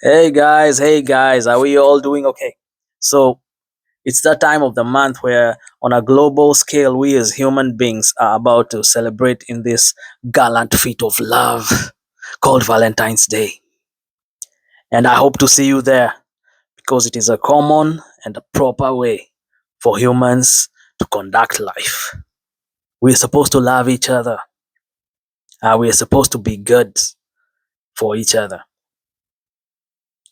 Hey guys, are we all doing okay? So, it's that time of the month where, on a global scale, we as human beings are about to celebrate in this gallant feat of love called Valentine's Day. And I hope to see you there because it is a common and a proper way for humans to conduct life. We are supposed to love each other, we are supposed to be good for each other.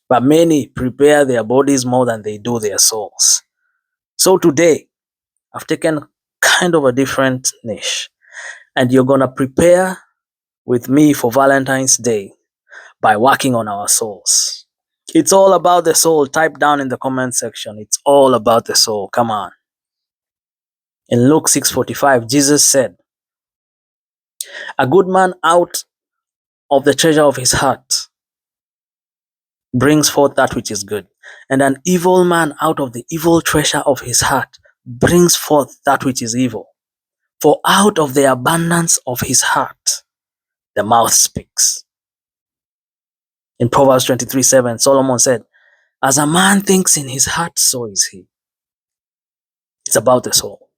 But many prepare their bodies more than they do their souls. So today, I've taken kind of a different niche, and you're gonna prepare with me for Valentine's Day by working on our souls. It's all about the soul. Type down in the comment section. It's all about the soul. Come on. In Luke 6:45, Jesus said, "A good man out of the treasure of his heart brings forth that which is good, and an evil man out of the evil treasure of his heart brings forth that which is evil. For out of the abundance of his heart, the mouth speaks." In Proverbs 23:7, Solomon said, "As a man thinks in his heart, so is he." It's about the soul.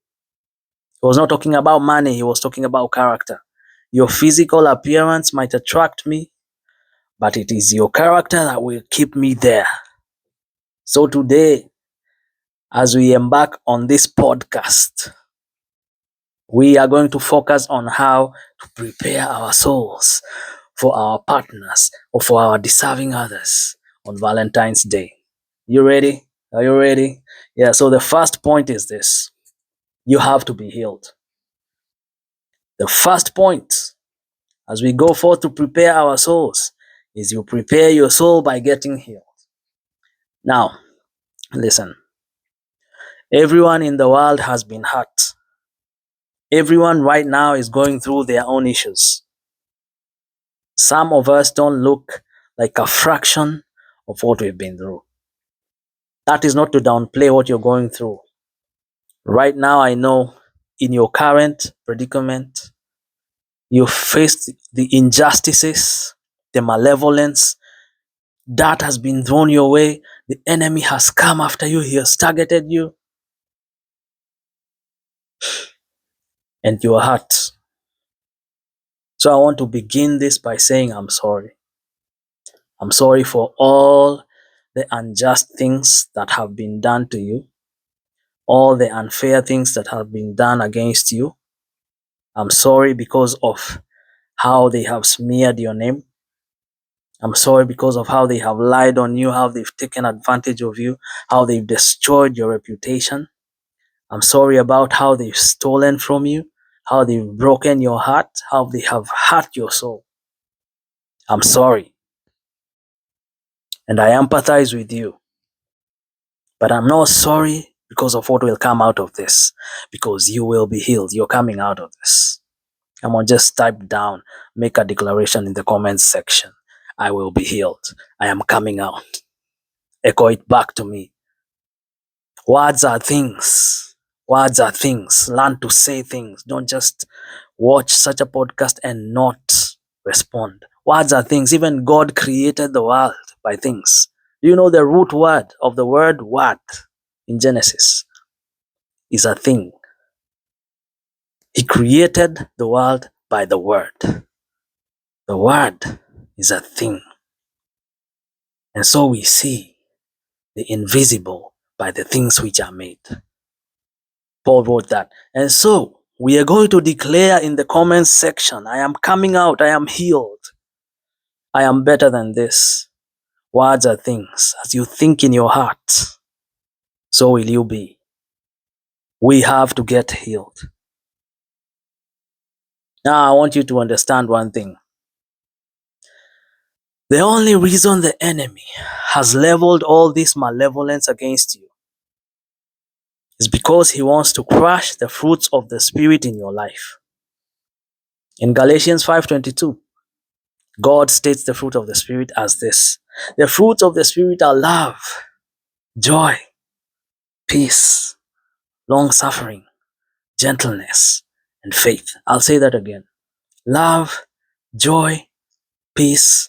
He was not talking about money, he was talking about character. Your physical appearance might attract me, but it is your character that will keep me there. So today, as we embark on this podcast, we are going to focus on how to prepare our souls for our partners or for our deserving others on Valentine's Day. You ready? Are you ready? Yeah, so the first point is this: you have to be healed. The first point as we go forth to prepare our souls is you prepare your soul by getting healed. Now, listen, everyone in the world has been hurt. Everyone right now is going through their own issues. Some of us don't look like a fraction of what we've been through. That is not to downplay what you're going through. Right now, I know in your current predicament, you faced the injustices, the malevolence that has been thrown your way. The enemy has come after you, he has targeted you, and you are hurt. So I want to begin this by saying I'm sorry. I'm sorry for all the unjust things that have been done to you, all the unfair things that have been done against you. I'm sorry because of how they have smeared your name. I'm sorry because of how they have lied on you, how they've taken advantage of you, how they've destroyed your reputation. I'm sorry about how they've stolen from you, how they've broken your heart, how they have hurt your soul. I'm sorry. And I empathize with you. But I'm not sorry because of what will come out of this, because you will be healed. You're coming out of this. Come on, just type down, make a declaration in the comments section. I will be healed. I am coming out. Echo it back to me. Words are things. Words are things. Learn to say things. Don't just watch such a podcast and not respond. Words are things. Even God created the world by things. Do you know the root word of the word word in Genesis is a thing? He created the world by the word. The word is a thing. And so we see the invisible by the things which are made. Paul wrote that. And so we are going to declare in the comments section, I am coming out, I am healed. I am better than this. Words are things. As you think in your heart, so will you be. We have to get healed. Now I want you to understand one thing. The only reason the enemy has leveled all this malevolence against you is because he wants to crush the fruits of the Spirit in your life. In Galatians 5:22, God states the fruit of the Spirit as this. The fruits of the Spirit are love, joy, peace, long-suffering, gentleness, and faith. I'll say that again. Love, joy, peace,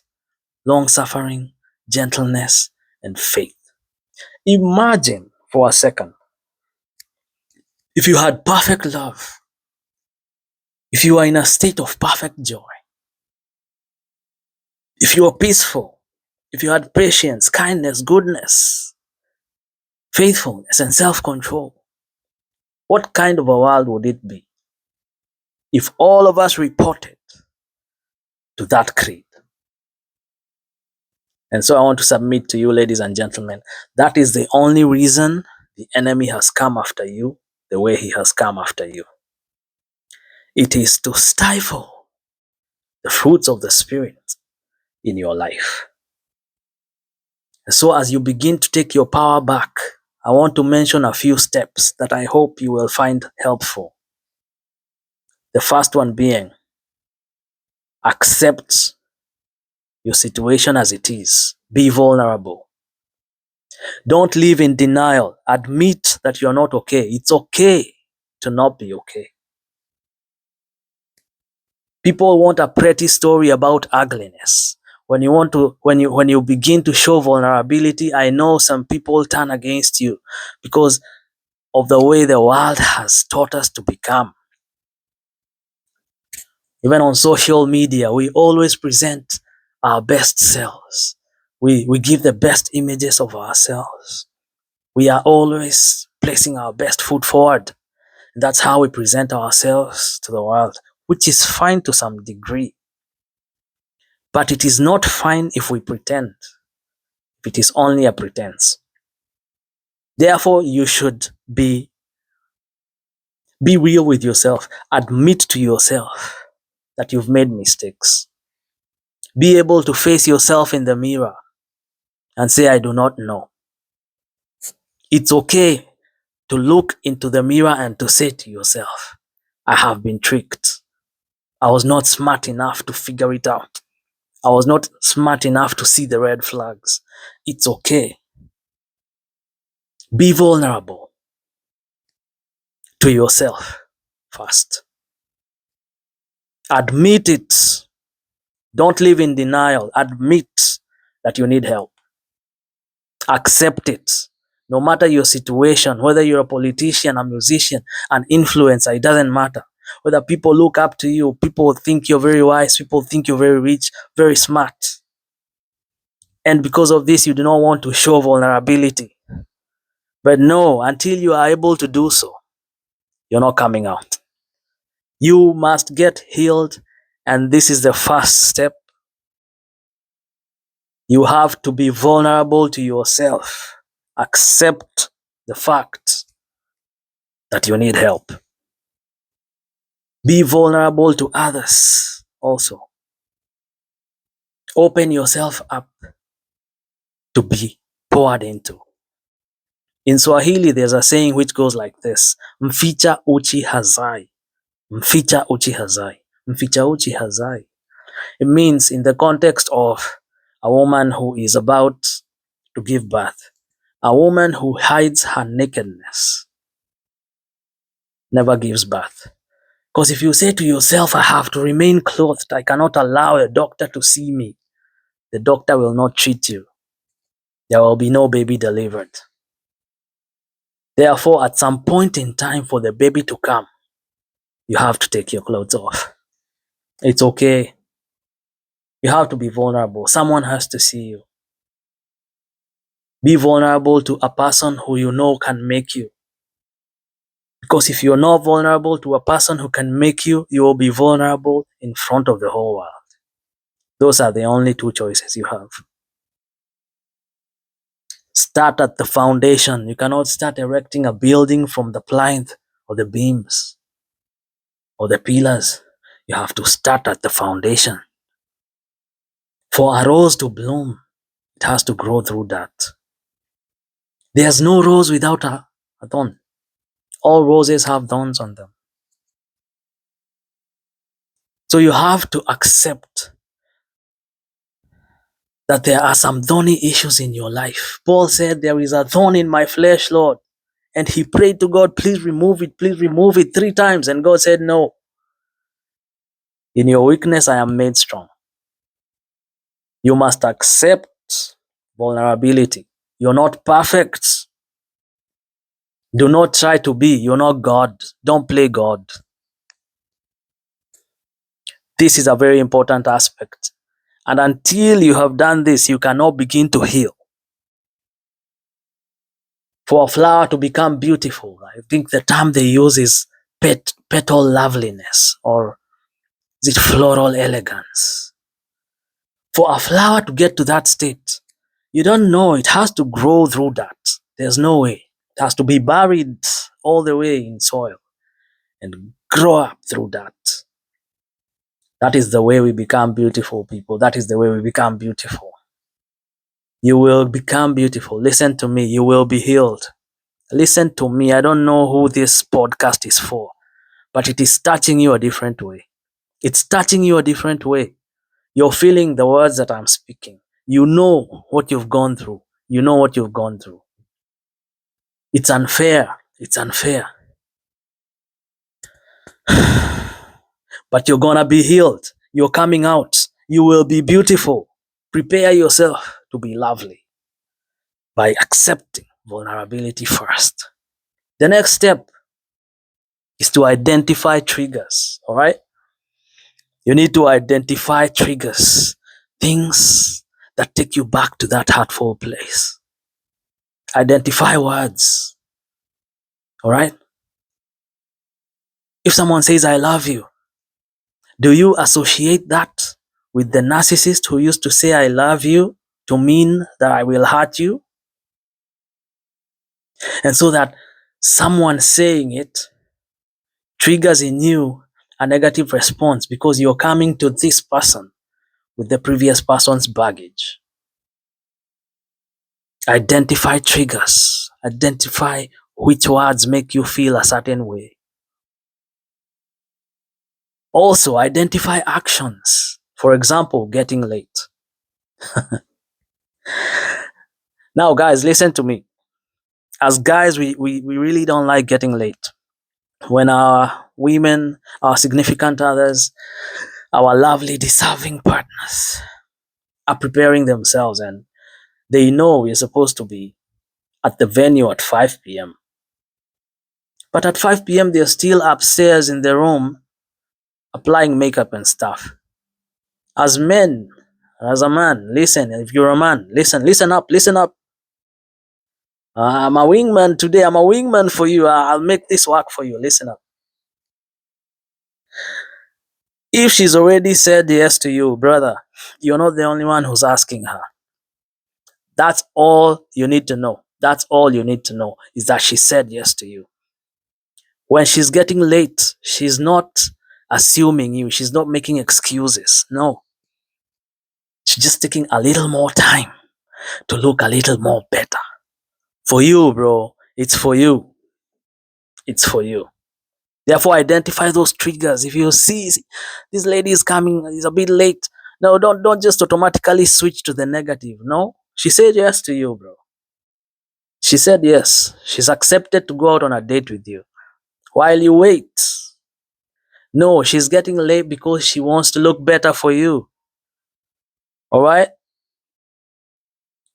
long-suffering, gentleness, and faith. Imagine for a second if you had perfect love, if you are in a state of perfect joy, if you are peaceful, if you had patience, kindness, goodness, faithfulness, and self control. What kind of a world would it be if all of us reported to that creed? And so I want to submit to you, ladies and gentlemen, that is the only reason the enemy has come after you the way he has come after you. It is to stifle the fruits of the Spirit in your life. And so as you begin to take your power back, I want to mention a few steps that I hope you will find helpful. The first one being, accept your situation as it is. Be vulnerable. Don't live in denial. Admit that you're not okay. It's okay to not be okay. People want a pretty story about ugliness. When you begin to show vulnerability, I know some people turn against you because of the way the world has taught us to become. Even on social media, we always present our best selves. We give the best images of ourselves. We are always placing our best foot forward. That's how we present ourselves to the world, which is fine to some degree. But it is not fine if we pretend, if it is only a pretense. Therefore, you should be real with yourself. Admit to yourself that you've made mistakes. Be able to face yourself in the mirror and say, I do not know. It's okay to look into the mirror and to say to yourself, I have been tricked. I was not smart enough to figure it out. I was not smart enough to see the red flags. It's okay. Be vulnerable to yourself first. Admit it. Don't live in denial. Admit that you need help. Accept it. No matter your situation, whether you're a politician, a musician, an influencer, it doesn't matter. Whether people look up to you, people think you're very wise, people think you're very rich, very smart. And because of this, you do not want to show vulnerability. But no, until you are able to do so, you're not coming out. You must get healed, and this is the first step. You have to be vulnerable to yourself. Accept the fact that you need help. Be vulnerable to others also. Open yourself up to be poured into. In Swahili, there's a saying which goes like this: Mficha uchi hazai. Mficha uchi hazai. Mficha uchi hazai. It means, in the context of a woman who is about to give birth, a woman who hides her nakedness never gives birth. Because if you say to yourself, I have to remain clothed, I cannot allow a doctor to see me, the doctor will not treat you. There will be no baby delivered. Therefore, at some point in time for the baby to come, you have to take your clothes off. It's okay. You have to be vulnerable. Someone has to see you. Be vulnerable to a person who you know can make you. Because if you're not vulnerable to a person who can make you, you will be vulnerable in front of the whole world. Those are the only two choices you have. Start at the foundation. You cannot start erecting a building from the plinth or the beams or the pillars. You have to start at the foundation. For a rose to bloom, it has to grow through that. There's no rose without a thorn. All roses have thorns on them. So you have to accept that there are some thorny issues in your life. Paul said, there is a thorn in my flesh, Lord. And he prayed to God, please remove it 3 times. And God said, no. In your weakness, I am made strong. You must accept vulnerability. You're not perfect. Do not try to be. You're not God. Don't play God. This is a very important aspect. And until you have done this, you cannot begin to heal. For a flower to become beautiful, I think the term they use is petal loveliness, or is it floral elegance? For a flower to get to that state, you don't know, it has to grow through that. There's no way. It has to be buried all the way in soil and grow up through that. That is the way we become beautiful, people. That is the way we become beautiful. You will become beautiful. Listen to me. You will be healed. Listen to me. I don't know who this podcast is for, but it is touching you a different way. It's touching you a different way. You're feeling the words that I'm speaking. You know what you've gone through. You know what you've gone through. It's unfair. It's unfair. But you're gonna be healed. You're coming out. You will be beautiful. Prepare yourself to be lovely by accepting vulnerability first. The next step is to identify triggers. All right? You need to identify triggers, things that take you back to that hurtful place. Identify words. All right? If someone says, I love you, do you associate that with the narcissist who used to say, I love you, to mean that I will hurt you? And so that someone saying it triggers in you a negative response because you're coming to this person with the previous person's baggage. Identify triggers. Identify which words make you feel a certain way. Also, identify actions. For example, getting late. Now, guys, listen to me. As guys, we really don't like getting late. When our women, our significant others, our lovely, deserving partners are preparing themselves and they know we're supposed to be at the venue at 5 p.m. But at 5 p.m., they're still upstairs in their room applying makeup and stuff. As men, as a man, listen, if you're a man, listen up, listen up. I'm a wingman today. I'm a wingman for you. I'll make this work for you. Listen up. If she's already said yes to you, brother, you're not the only one who's asking her. That's all you need to know. That's all you need to know is that she said yes to you. When she's getting late, she's not assuming you. She's not making excuses. No. She's just taking a little more time to look a little more better. For you, bro. It's for you. It's for you. Therefore, identify those triggers. If you see this lady is coming, is a bit late. No, don't just automatically switch to the negative. No. She said yes to you, bro. She said yes. She's accepted to go out on a date with you. While you wait. No, she's getting late because she wants to look better for you. All right?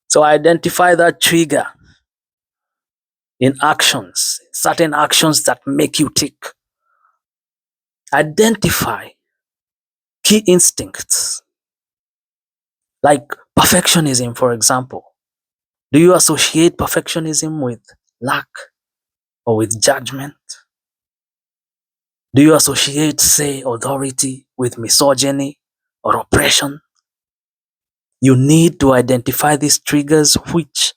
So identify that trigger in actions, certain actions that make you tick. Identify key instincts like perfectionism, for example. Do you associate perfectionism with lack or with judgment? Do you associate, say, authority with misogyny or oppression? You need to identify these triggers which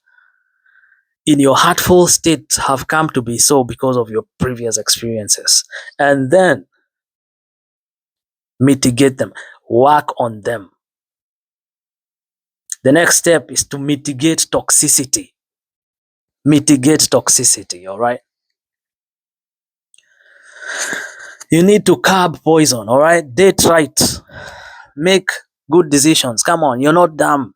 in your heartful state have come to be so because of your previous experiences. And then mitigate them, work on them. The next step is to mitigate toxicity. Mitigate toxicity, all right? You need to curb poison, all right? Date right. Make good decisions. Come on, you're not dumb.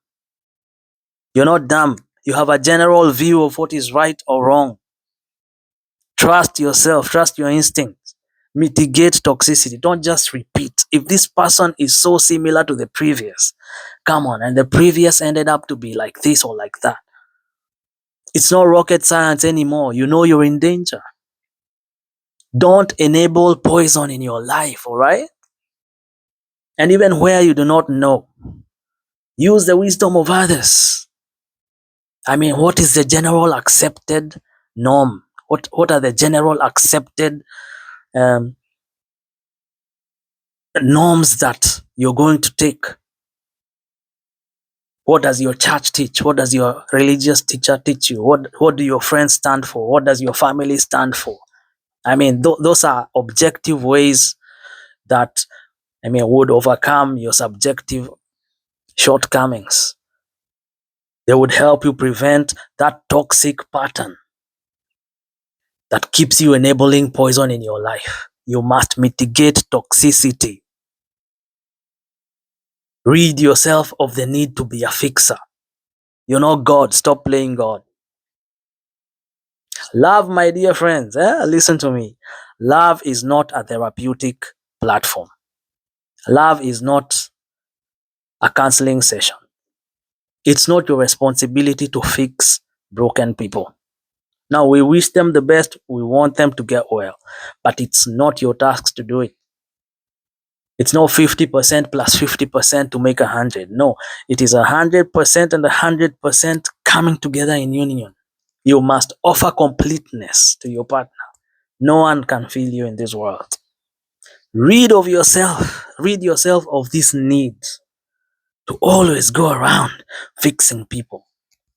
You're not dumb. You have a general view of what is right or wrong. Trust yourself, trust your instincts. Mitigate toxicity. Don't just repeat. If this person is so similar to the previous, come on, and the previous ended up to be like this or like that. It's not rocket science anymore. You know you're in danger. Don't enable poison in your life, all right? And even where you do not know, use the wisdom of others. I mean, what is the general accepted norm? What are the general accepted um, norms that you're going to take? What does your church teach? What does your religious teacher teach you? What do your friends stand for? What does your family stand for? I mean, those are objective ways that, I mean, would overcome your subjective shortcomings. They would help you prevent that toxic pattern that keeps you enabling poison in your life. You must mitigate toxicity. Rid yourself of the need to be a fixer. You're not God. Stop playing God. Love, my dear friends, listen to me. Love is not a therapeutic platform. Love is not a counseling session. It's not your responsibility to fix broken people. Now, we wish them the best. We want them to get well, but it's not your task to do it. It's not 50% plus 50% to make 100. No, it is 100% and 100% coming together in union. You must offer completeness to your partner. No one can fill you in this world. Rid yourself of this need to always go around fixing people.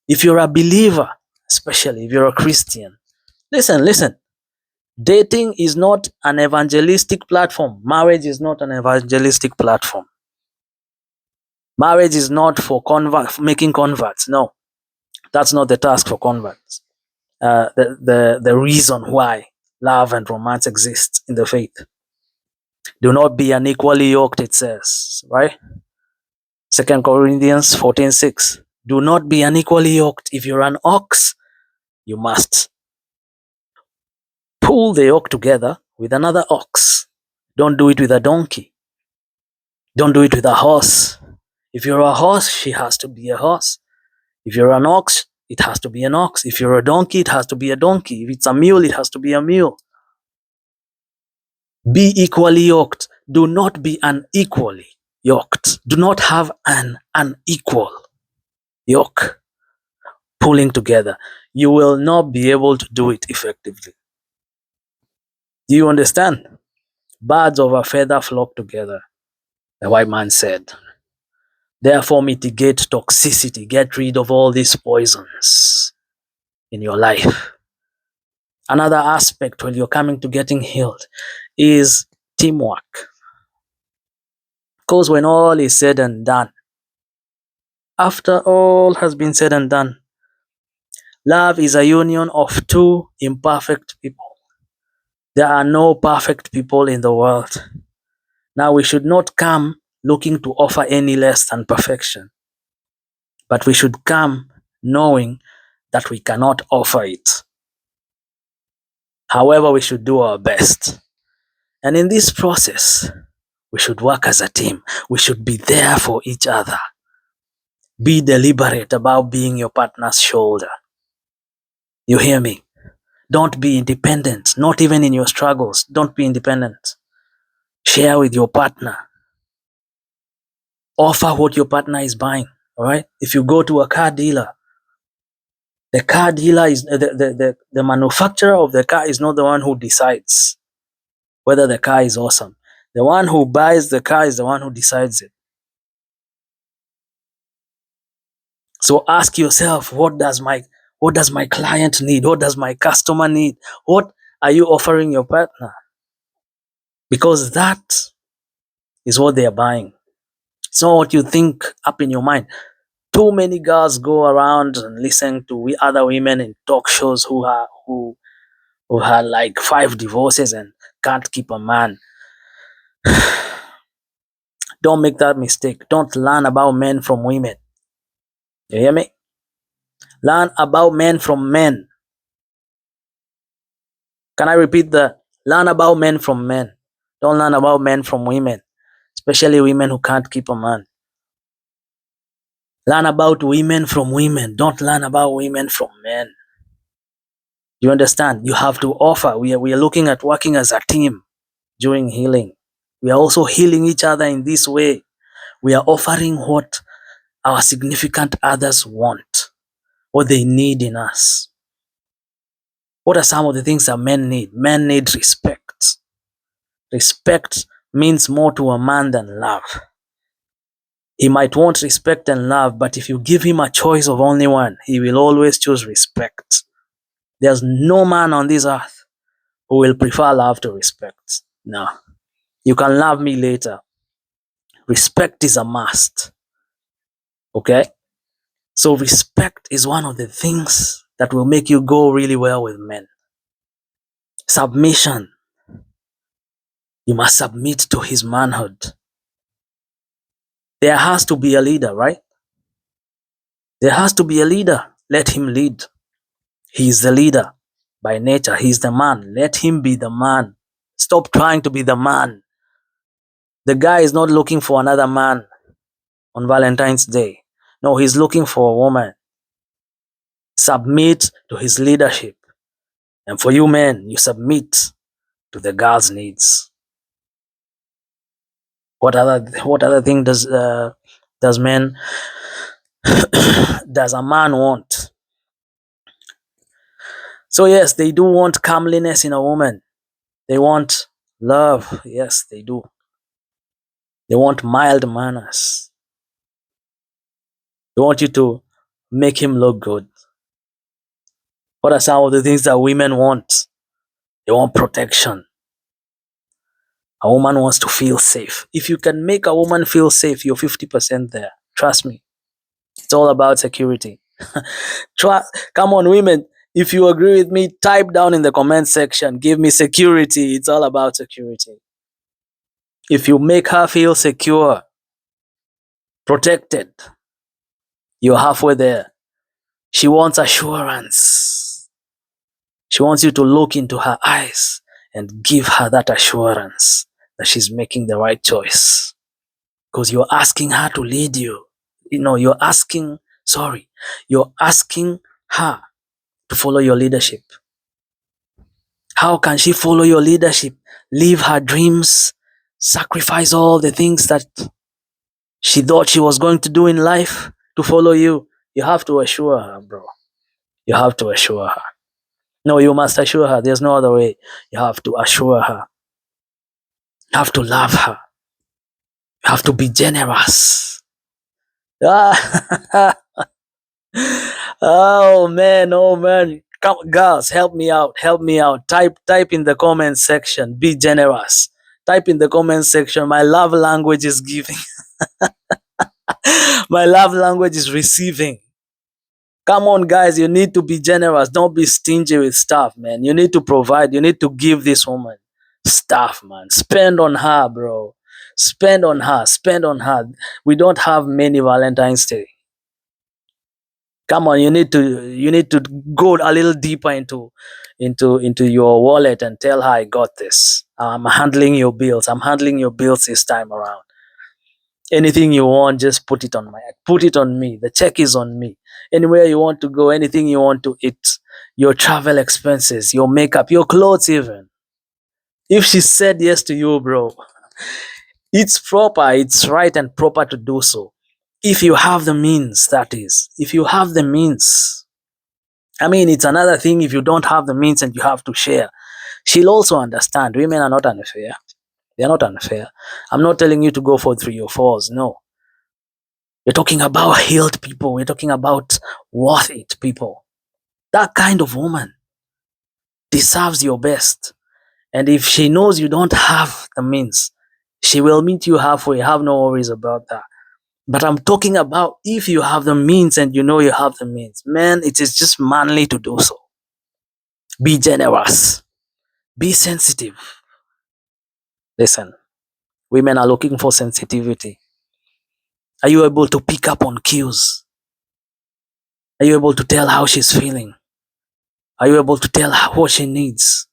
If you're a believer, especially if you're a Christian, listen. Dating is not an evangelistic platform. Marriage is not an evangelistic platform. Marriage is not for making converts. No, that's not the task for converts. The reason why love and romance exist in the faith. Do not be unequally yoked, it says, right? 2 Corinthians 14:6. Do not be unequally yoked. If you're an ox, you must pull the yoke together with another ox. Don't do it with a donkey. Don't do it with a horse. If you're a horse, she has to be a horse. If you're an ox, it has to be an ox. If you're a donkey, it has to be a donkey. If it's a mule, it has to be a mule. Be equally yoked. Do not be unequally yoked. Do not have an unequal yoke pulling together. You will not be able to do it effectively. Do you understand? Birds of a feather flock together, the white man said. Therefore, mitigate toxicity. Get rid of all these poisons in your life. Another aspect when you're coming to getting healed is teamwork. Because when all is said and done, after all has been said and done, love is a union of two imperfect people. There are no perfect people in the world. Now, we should not come looking to offer any less than perfection, but we should come knowing that we cannot offer it. However, we should do our best. And in this process, we should work as a team. We should be there for each other. Be deliberate about being your partner's shoulder. You hear me? Don't be independent, not even in your struggles. Don't be independent. Share with your partner. Offer what your partner is buying. All right? If you go to a car dealer, the car dealer is the manufacturer of the car is not the one who decides whether the car is awesome. The one who buys the car is the one who decides it. So ask yourself, what does my client need? What does my customer need? What are you offering your partner? Because that is what they are buying. It's not what you think up in your mind. Too many girls go around and listen to other women in talk shows who had like 5 divorces and can't keep a man. Don't make that mistake. Don't learn about men from women. You hear me? Learn about men from men. Can I repeat that? Learn about men from men. Don't learn about men from women, especially women who can't keep a man. Learn about women from women. Don't learn about women from men. You understand? You have to offer. We are looking at working as a team during healing. We are also healing each other in this way. We are offering what our significant others want, what they need in us. What are some of the things that men need? Men need respect. Respect means more to a man than love. He might want respect and love, but if you give him a choice of only one, he will always choose respect. There's no man on this earth who will prefer love to respect. No. You can love me later. Respect is a must. Okay? So respect is one of the things that will make you go really well with men. Submission. You must submit to his manhood. There has to be a leader, right? There has to be a leader. Let him lead. He is the leader by nature. He is the man. Let him be the man. Stop trying to be the man. The guy is not looking for another man on Valentine's Day. No, he's looking for a woman. Submit to his leadership. And for you men, you submit to the girl's needs. What other thing does men does a man want? So yes, they do want comeliness in a woman. They want love. Yes, they do. They want mild manners. They want you to make him look good. What are some of the things that women want? They want protection. A woman wants to feel safe. If you can make a woman feel safe, you're 50% there. Trust me. It's all about security. Come on, women. If you agree with me, type down in the comment section. Give me security. It's all about security. If you make her feel secure, protected, you're halfway there. She wants assurance. She wants you to look into her eyes and give her that assurance that she's making the right choice. Because you're asking her to lead you. You're asking her to follow your leadership. How can she follow your leadership? Leave her dreams, sacrifice all the things that she thought she was going to do in life to follow you. You have to assure her, bro. You have to assure her. No, you must assure her. There's no other way. You have to assure her. You have to love her. You have to be generous. Ah, oh man, oh man. Come, girls, help me out. Help me out. Type in the comment section. Be generous. Type in the comment section. My love language is giving. My love language is receiving. Come on, guys. You need to be generous. Don't be stingy with stuff, man. You need to provide. You need to give this woman stuff, man. Spend on her, bro. Spend on her. Spend on her. We don't have many Valentine's Day. Come on, you need to go a little deeper into your wallet and tell her, I got this. I'm handling your bills. I'm handling your bills this time around. Anything you want, just put it on me. The check is on me. Anywhere you want to go, anything you want to eat, your travel expenses, your makeup, your clothes even. If she said yes to you, bro, it's proper, it's right and proper to do so. If you have the means, that is. If you have the means. I mean, it's another thing if you don't have the means and you have to share. She'll also understand. Women are not unfair. They're not unfair. I'm not telling you to go for 3 or 4s. No. We're talking about healed people. We're talking about worth it people. That kind of woman deserves your best. And if she knows you don't have the means, she will meet you halfway. Have no worries about that. But I'm talking about if you have the means and you know you have the means. Man, it is just manly to do so. Be generous. Be sensitive. Listen, women are looking for sensitivity. Are you able to pick up on cues? Are you able to tell how she's feeling? Are you able to tell her what she needs?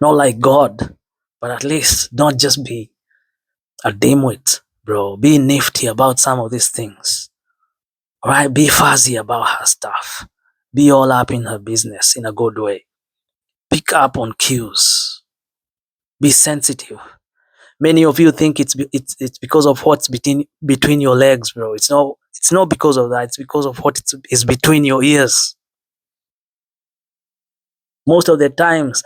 Not like God. But at least don't just be a dimwit, bro. Be nifty about some of these things. All right? Be fuzzy about her stuff. Be all up in her business in a good way. Pick up on cues. Be sensitive. Many of you think it's because of what's between your legs, bro. It's not because of that. It's because of what is between your ears. Most of the times,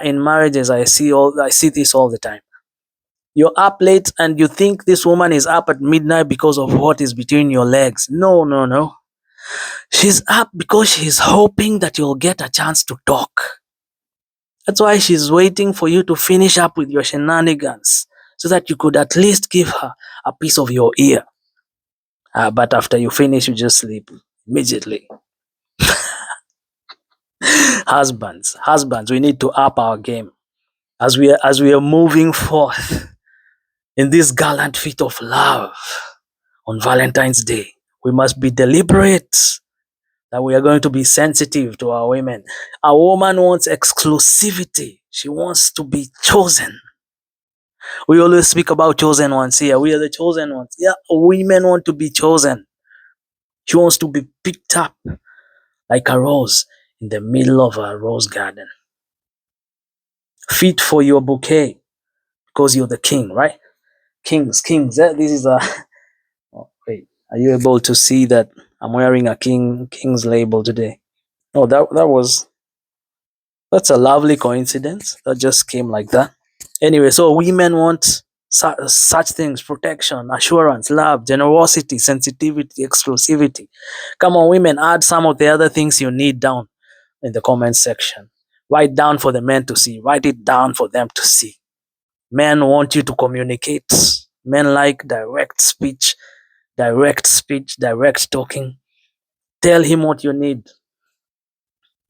in marriages, I see this all the time. You're up late and you think this woman is up at midnight because of what is between your legs. No, no, no. She's up because she's hoping that you'll get a chance to talk. That's why she's waiting for you to finish up with your shenanigans so that you could at least give her a piece of your ear. But after you finish, you just sleep immediately. Husbands, we need to up our game as we are moving forth in this gallant feat of love on Valentine's Day. We must be deliberate that we are going to be sensitive to our women. A woman wants exclusivity. She wants to be chosen. We always speak about chosen ones here. We are the chosen ones. Yeah, women want to be chosen. She wants to be picked up like a rose in the middle of a rose garden. Fit for your bouquet because you're the king, right? Kings. This is a. Oh, wait, are you able to see that I'm wearing a king's label today? Oh, that's a lovely coincidence. That just came like that. Anyway, so women want such things: protection, assurance, love, generosity, sensitivity, exclusivity. Come on, women, add some of the other things you need down in the comment section. Write down for the men to see. Write it down for them to see. Men want you to communicate. Men like direct talking. Tell him what you need.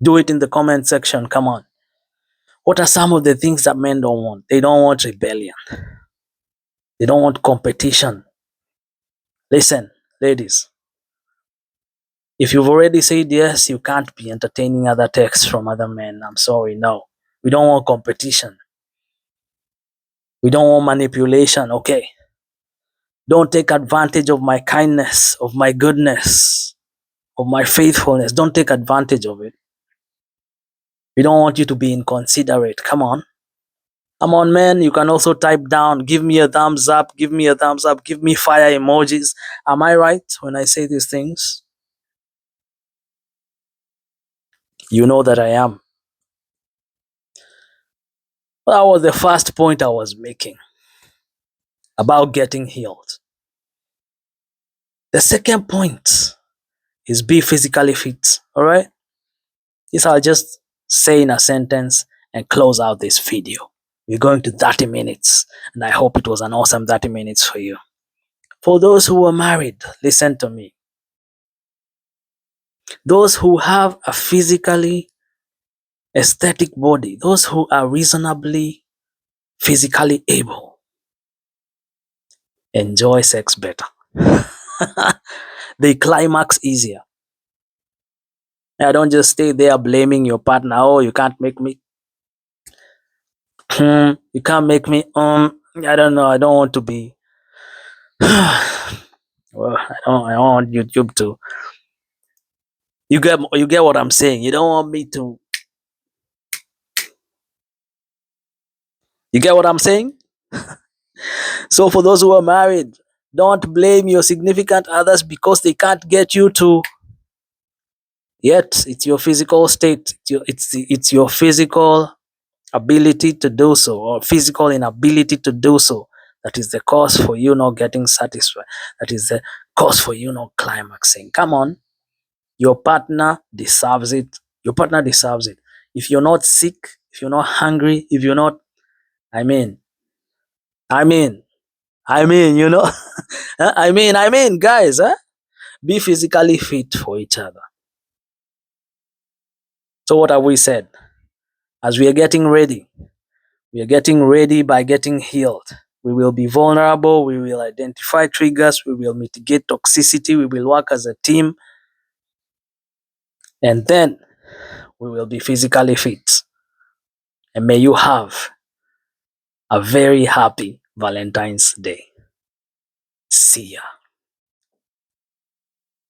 Do it in the comment section. Come on. What are some of the things that men don't want? They don't want rebellion. They don't want competition. Listen, ladies, if you've already said yes, you can't be entertaining other texts from other men. I'm sorry, no. We don't want competition. We don't want manipulation, okay? Don't take advantage of my kindness, of my goodness, of my faithfulness. Don't take advantage of it. We don't want you to be inconsiderate. Come on. Come on, man. You can also type down, give me a thumbs up, give me a thumbs up, give me fire emojis. Am I right when I say these things? You know that I am. That was the first point I was making about getting healed. The second point is be physically fit. All right? This I'll just say in a sentence and close out this video. We're going to 30 minutes, and I hope it was an awesome 30 minutes for you. For those who are married, listen to me. Those who have a physically aesthetic body, those who are reasonably physically able, enjoy sex better. They climax easier. Now, don't just stay there blaming your partner. Oh, you can't make me. You can't make me. I don't know. I don't want to be. Well, I don't want YouTube to. You get what I'm saying. You don't want me to. You get what I'm saying? So for those who are married, don't blame your significant others because they can't get you to. Yet it's your physical state. It's your physical ability to do so, or physical inability to do so, that is the cause for you not getting satisfied. That is the cause for you not climaxing. Come on. Your partner deserves it. Your partner deserves it. If you're not sick, if you're not hungry, if you're not, I mean, I mean, you know, guys, be physically fit for each other. So what have we said? As we are getting ready, we are getting ready by getting healed. We will be vulnerable. We will identify triggers. We will mitigate toxicity. We will work as a team. And then we will be physically fit. And may you have a very happy Valentine's Day. See ya.